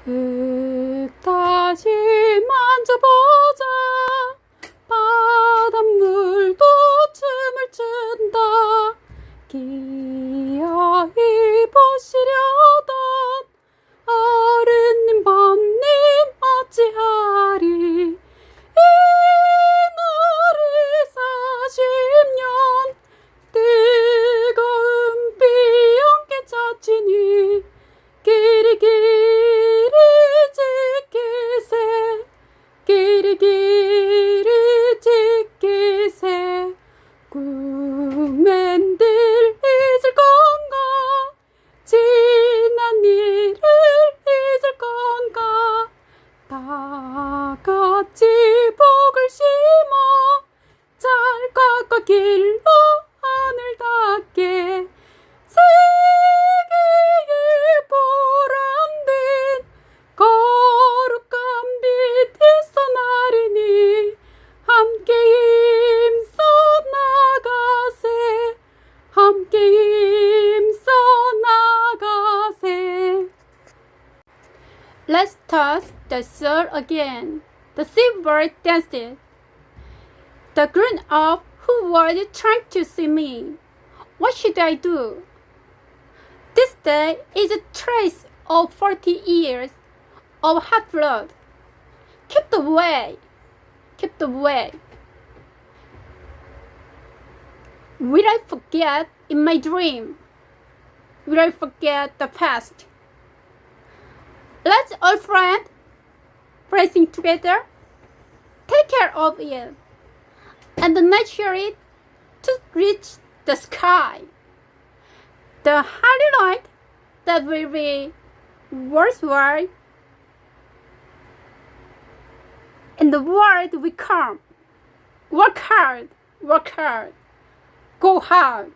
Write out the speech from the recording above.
다시 만져보자. 바닷물도 춤을 춘다. 기어이 보시려던 어른님 번님 어찌하리. 이 노래 40년 뜨거운 비 함께 젖히니 길이길이 지키세. 길이길이 지키세. 꿈엔들 잊을 건가. 지난 일을 잊을 건가. 다 같이 복을 심어 짤각과 길로 하늘 닿게. 세계의 보람된 거룩한 빛이 쏘나리니 함께 힘써 나가세. 함께 힘써 나가세. Let's toss the sword again. The silver danced. The grown-up who was trying to see me. What should I do? This day is a trace of 40 years of hot blood. Keep the way. Keep the way. Will I forget in my dream? Will I forget the past? Let's all friends, praising together, take care of it, and nurture it to reach the sky. The highlight that will be worthwhile, in the world we come. Work hard, go hard.